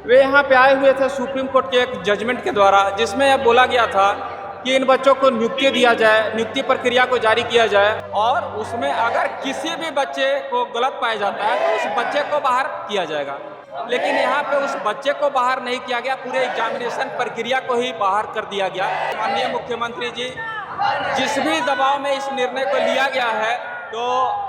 वे यहाँ पे आए हुए थे सुप्रीम कोर्ट के एक जजमेंट के द्वारा, जिसमें यह बोला गया था कि इन बच्चों को नियुक्ति दिया जाए, नियुक्ति प्रक्रिया को जारी किया जाए और उसमें अगर किसी भी बच्चे को गलत पाया जाता है तो उस बच्चे को बाहर किया जाएगा। लेकिन यहाँ पे उस बच्चे को बाहर नहीं किया गया, पूरे एग्जामिनेशन प्रक्रिया को ही बाहर कर दिया गया। माननीय मुख्यमंत्री जी, जिस भी दबाव में इस निर्णय को लिया गया है, तो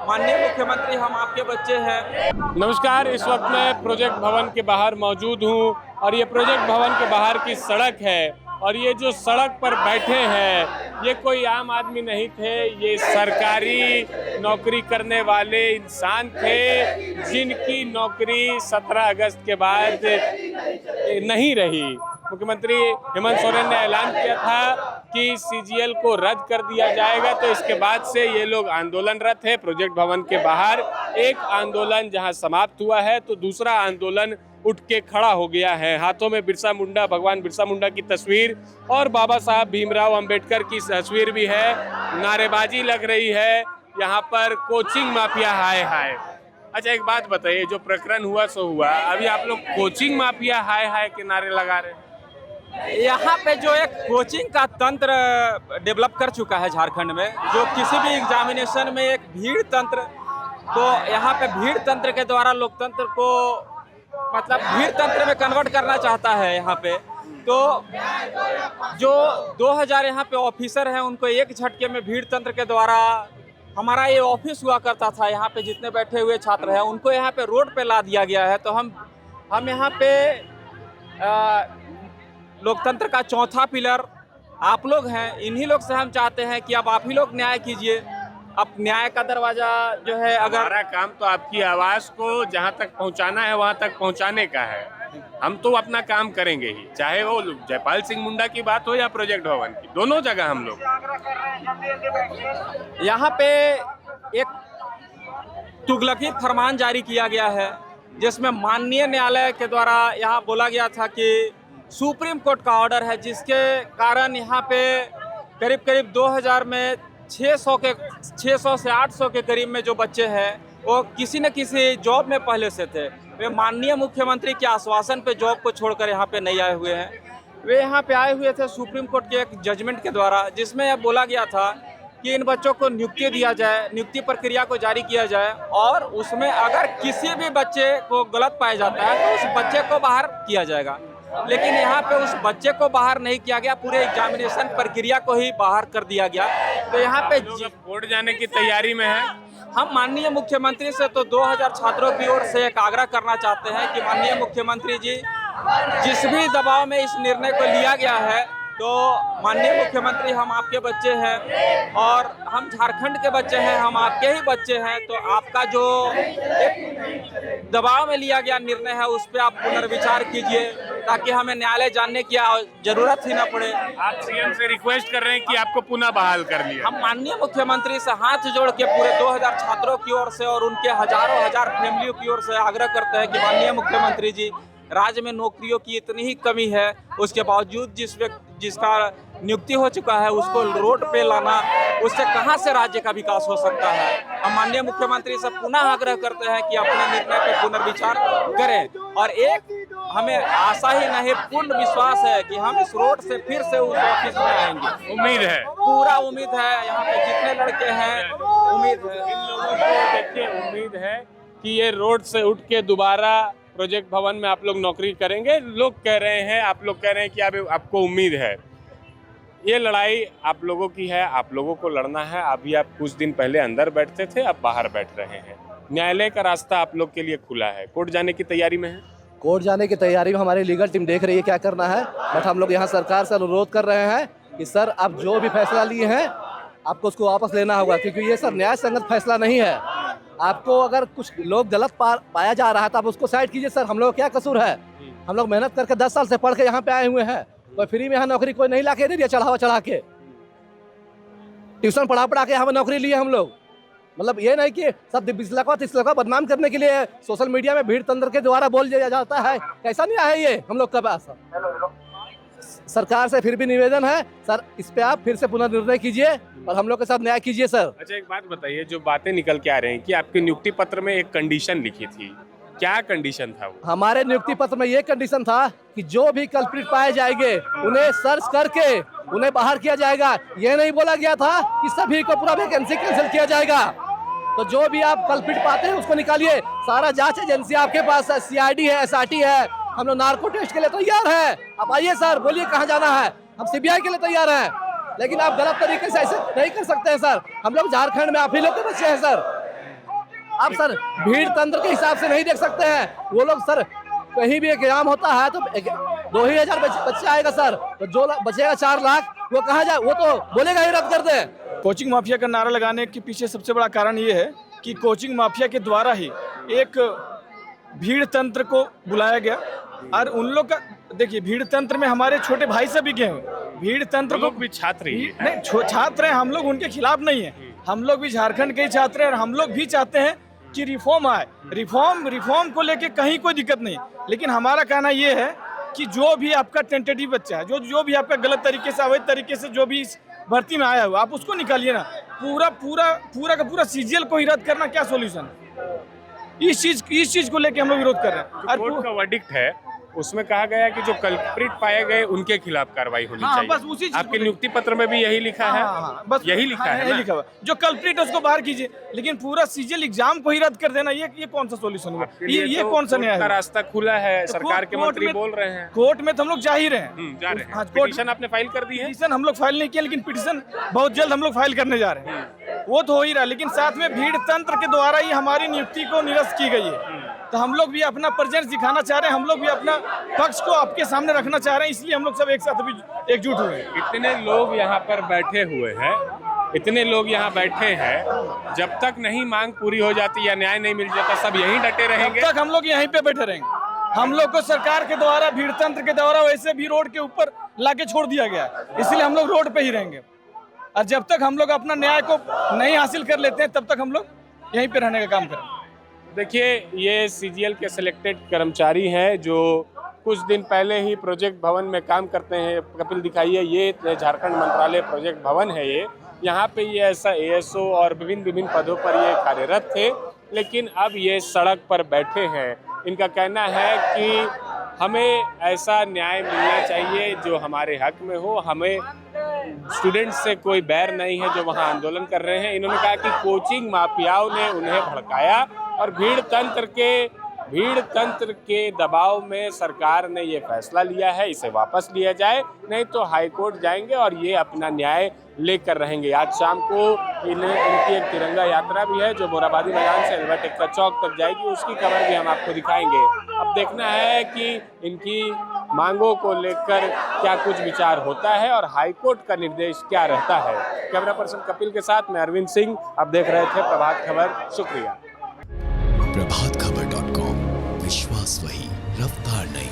माननीय मुख्यमंत्री, हम आपके बच्चे हैं। नमस्कार, इस वक्त मैं प्रोजेक्ट भवन के बाहर मौजूद हूं और ये प्रोजेक्ट भवन के बाहर की सड़क है और ये जो सड़क पर बैठे हैं ये कोई आम आदमी नहीं थे, ये सरकारी नौकरी करने वाले इंसान थे जिनकी नौकरी 17 अगस्त के बाद नहीं रही। मुख्यमंत्री हेमंत सोरेन ने ऐलान किया था कि सीजीएल को रद्द कर दिया जाएगा, तो इसके बाद से ये लोग आंदोलनरत है। प्रोजेक्ट भवन के बाहर एक आंदोलन जहां समाप्त हुआ है तो दूसरा आंदोलन उठ के खड़ा हो गया है। हाथों में बिरसा मुंडा, भगवान बिरसा मुंडा की तस्वीर और बाबा साहब भीमराव अंबेडकर की तस्वीर भी है। नारेबाजी लग रही है यहाँ पर, कोचिंग माफिया हाय हाय। अच्छा, एक बात बताइए, जो प्रकरण हुआ सो हुआ, अभी आप लोग कोचिंग माफिया हाय हाय के नारे लगा रहे हैं। यहाँ पे जो एक कोचिंग का तंत्र डेवलप कर चुका है झारखंड में, जो किसी भी एग्जामिनेशन में एक भीड़ तंत्र, तो यहाँ पे भीड़ तंत्र के द्वारा लोकतंत्र को मतलब भीड़ तंत्र में कन्वर्ट करना चाहता है यहाँ पे। तो जो 2000 यहाँ पे ऑफिसर हैं उनको एक झटके में भीड़ तंत्र के द्वारा, हमारा ये ऑफिस हुआ करता था, यहाँ पे जितने बैठे हुए छात्र हैं उनको यहाँ पे रोड पे ला दिया गया है। तो हम यहाँ पे लोकतंत्र का चौथा पिलर आप लोग हैं, इन्हीं लोग से हम चाहते हैं कि अब आप ही लोग न्याय कीजिए। अब न्याय का दरवाजा जो है, अगर हमारा काम तो आपकी आवाज को जहां तक पहुंचाना है वहां तक पहुंचाने का है। हम तो अपना काम करेंगे ही, चाहे वो जयपाल सिंह मुंडा की बात हो या प्रोजेक्ट भवन की, दोनों जगह हम लोग। यहाँ पे एक तुगलकी फरमान जारी किया गया है, जिसमें माननीय न्यायालय के द्वारा यहाँ बोला गया था कि सुप्रीम कोर्ट का ऑर्डर है, जिसके कारण यहाँ पे करीब करीब 2000 में 600 से 800 के करीब में जो बच्चे हैं वो किसी न किसी जॉब में पहले से थे। वे माननीय मुख्यमंत्री के आश्वासन पे जॉब को छोड़कर यहाँ पे नहीं आए हुए हैं। वे यहाँ पे आए हुए थे सुप्रीम कोर्ट के एक जजमेंट के द्वारा, जिसमें यह बोला गया था कि इन बच्चों को नियुक्ति दिया जाए, नियुक्ति प्रक्रिया को जारी किया जाए और उसमें अगर किसी भी बच्चे को गलत पाया जाता है तो उस बच्चे को बाहर किया जाएगा। लेकिन यहाँ पे उस बच्चे को बाहर नहीं किया गया, पूरे एग्जामिनेशन प्रक्रिया को ही बाहर कर दिया गया। तो यहाँ पे कोर्ट जाने की तैयारी में है। हम माननीय मुख्यमंत्री से तो 2000 छात्रों की ओर से एक आग्रह करना चाहते हैं कि माननीय मुख्यमंत्री जी, जिस भी दबाव में इस निर्णय को लिया गया है, तो माननीय मुख्यमंत्री, हम आपके बच्चे हैं और हम झारखंड के बच्चे हैं, हम आपके ही बच्चे हैं। तो आपका जो एक दबाव में लिया गया निर्णय है उस पर आप पुनर्विचार कीजिए, ताकि हमें न्यायालय जानने की जरूरत ही न पड़े। आप सीएम से रिक्वेस्ट कर रहे हैं कि आपको पुनः बहाल कर लिया। हम माननीय मुख्यमंत्री से हाथ जोड़ के पूरे 2000 छात्रों की ओर से और उनके हजारों हजार फैमिलियों की ओर से आग्रह करते हैं कि माननीय मुख्यमंत्री जी, राज्य में नौकरियों की इतनी ही कमी है, उसके बावजूद जिसका नियुक्ति हो चुका है उसको रोड पे लाना, उससे कहां से राज्य का विकास हो सकता है। हम माननीय मुख्यमंत्री से पुनः आग्रह करते हैं कि अपने निर्णय पे पुनर्विचार करें और एक हमें आशा ही नहीं, पूर्ण विश्वास है कि हम इस रोड से फिर से उस ऑफिस में आएंगे। उम्मीद है, पूरा उम्मीद है, यहाँ पे जितने लड़के हैं उम्मीद है, इन लोगों को देखिए उम्मीद है कि ये रोड से उठ के दोबारा प्रोजेक्ट भवन में आप लोग नौकरी करेंगे। लोग कह रहे हैं, आप लोग कह रहे हैं कि आपको उम्मीद है। ये लड़ाई आप लोगों की है, आप लोगों को लड़ना है। अभी आप कुछ दिन पहले अंदर बैठते थे, अब बाहर बैठ रहे हैं। न्यायालय का रास्ता आप लोग के लिए खुला है। कोर्ट जाने की तैयारी में है। कोर्ट जाने की तैयारी में हमारी लीगल टीम देख रही है क्या करना है, बट हम लोग यहाँ सरकार से अनुरोध कर रहे हैं कि सर, आप जो भी फैसला लिए हैं आपको उसको वापस लेना होगा, क्योंकि ये सर न्याय संगत फैसला नहीं है। आपको अगर कुछ लोग गलत पाया जा रहा है तो आप उसको साइड कीजिए। सर, हम लोग क्या कसूर है? हम लोग मेहनत करके 10 साल से पढ़ के यहाँ पे आए हुए हैं। कोई फ्री में यहाँ नौकरी कोई नहीं लाके दे दिया, चढ़ा के ट्यूशन पढ़ा के हमें नौकरी ली है हम लोग। मतलब ये नहीं कि सब 20 लाख 30 लाख बदनाम करने के लिए सोशल मीडिया में भीड़ तंत्र के द्वारा बोल दिया जाता है। ऐसा नहीं है ये हम लोग का पास। सरकार से फिर भी निवेदन है सर, इस पे आप फिर से पुनर्निर्णय कीजिए और हम लोग के साथ न्याय कीजिए सर। अच्छा, एक बात बताइए, जो बातें निकल के आ रहे हैं कि आपके नियुक्ति पत्र में एक कंडीशन लिखी थी क्या कंडीशन था वो? हमारे नियुक्ति पत्र में ये कंडीशन था कि जो भी कल्प्रिट पाए जाएंगे उन्हें सर्च करके उन्हें बाहर किया जाएगा। ये नहीं बोला गया था कि सभी को पूरा वैकेंसी कैंसिल किया जाएगा। तो जो भी आप कल्प्रिट पाते हैं उसको निकालिए। सारा जांच एजेंसी आपके पास है, सीआईडी है, एसआरटी है। हम लोग नार्को टेस्ट के लिए तैयार है। आप आइए सर, बोलिए कहाँ जाना है, हम सीबीआई के लिए तैयार हैं। लेकिन आप गलत तरीके से ऐसे नहीं कर सकते हैं सर। हम लोग झारखंड में आप ही लोग के बच्चे हैं सर। आप सर भीड़ तंत्र के हिसाब से नहीं देख सकते हैं। वो लोग सर कहीं भी एग्जाम होता है तो 2000 बच्चे आएगा सर, तो जो बचेगा 4 लाख वो कहाँ जाए? वो तो बोलेगा ही रद्द कर दे। कोचिंग माफिया का नारा लगाने के पीछे सबसे बड़ा कारण ये है कि कोचिंग माफिया के द्वारा ही एक भीड़ तंत्र को बुलाया गया। और उन लोग का देखिए, भीड़ तंत्र में हमारे छोटे भाई सब भी गए हैं। भीड़ तंत्र को भी छात्र ही हैं। नहीं, छात्र हैं, हम लोग उनके खिलाफ नहीं है। हम लोग भी झारखंड के ही छात्र हैं और हम लोग भी चाहते हैं कि रिफॉर्म आए। रिफॉर्म को लेके कहीं कोई दिक्कत नहीं, लेकिन हमारा कहना ये है कि जो भी आपका टेंटेटिव बच्चा है, जो भी आपका गलत तरीके से, अवैध तरीके से जो भी इस भर्ती में आया हुआ, आप उसको निकालिए ना। पूरा का पूरा सीजीएल को ही रद्द करना क्या सॉल्यूशन है? इस चीज को लेके हम लोग विरोध कर रहे हैं। कोर्ट का वर्डिक्ट है, उसमें कहा गया कि जो कल्प्रिट पाए गए उनके खिलाफ कार्रवाई होनी चाहिए। बस उसी चीज आपके नियुक्ति पत्र में भी यही लिखा है। बस यही लिखा है यही लिखा हुआ। जो कल्प्रिट है उसको बाहर कीजिए, लेकिन पूरा सीजीएल एग्जाम को ही रद्द कर देना, ये कौन सा सॉल्यूशन हुआ? ये कौन सा न्याय है? रास्ता खुला है, सरकार के मंत्री बोल रहे हैं। कोर्ट में तो हम लोग जा ही रहे हैं। जा रहे हैं। हाँ, पिटीशन आपने फाइल कर दी है? पिटीशन हम लोग फाइल नहीं किया, लेकिन पिटीशन बहुत जल्द हम लोग फाइल करने जा रहे हैं। वो तो हो ही रहा है, लेकिन साथ में भीड़ तंत्र के द्वारा ही हमारी नियुक्ति को निरस्त की गई है। तो हम लोग भी अपना प्रेजेंस दिखाना चाह रहे हैं, हम लोग भी अपना पक्ष को आपके सामने रखना चाह रहे हैं, इसलिए हम लोग सब एक साथ अभी एकजुट हुए हैं। इतने लोग यहाँ पर बैठे हुए हैं, इतने लोग यहाँ बैठे हैं, जब तक नहीं मांग पूरी हो जाती या न्याय नहीं मिल जाता, सब यहीं डटे रहेंगे। तब तक हम लोग यहीं पे बैठे रहेंगे। हम लोग को सरकार के द्वारा, भीड़ तंत्र के द्वारा वैसे भी रोड के ऊपर लाके छोड़ दिया गया है, इसलिए हम लोग रोड पे ही रहेंगे। और जब तक हम लोग अपना न्याय को नहीं हासिल कर लेते हैं, तब तक हम लोग यहीं पे रहने का काम करें। देखिए, ये सीजीएल के सिलेक्टेड कर्मचारी हैं जो कुछ दिन पहले ही प्रोजेक्ट भवन में काम करते हैं। कपिल दिखाइए, ये झारखंड मंत्रालय प्रोजेक्ट भवन है। यहाँ पे ये ऐसा एएसओ और विभिन्न पदों पर ये कार्यरत थे, लेकिन अब ये सड़क पर बैठे हैं। इनका कहना है कि हमें ऐसा न्याय मिलना चाहिए जो हमारे हक में हो। हमें स्टूडेंट्स से कोई बैर नहीं है जो वहाँ आंदोलन कर रहे हैं। इन्होंने कहा कि कोचिंग माफियाओं ने उन्हें भड़काया और भीड़ तंत्र के दबाव में सरकार ने ये फैसला लिया है, इसे वापस लिया जाए, नहीं तो हाई कोर्ट जाएंगे और ये अपना न्याय लेकर रहेंगे। आज शाम को इनकी एक तिरंगा यात्रा भी है जो मोराबादी मैदान से अल्बर्ट चौक तक जाएगी, उसकी खबर भी हम आपको दिखाएंगे। अब देखना है कि इनकी मांगों को लेकर क्या कुछ विचार होता है और हाईकोर्ट का निर्देश क्या रहता है। कैमरा पर्सन कपिल के साथ मैं अरविंद सिंह, आप देख रहे थे प्रभात खबर। शुक्रिया। प्रभातखबर.com, विश्वास वही, रफ्तार नहीं।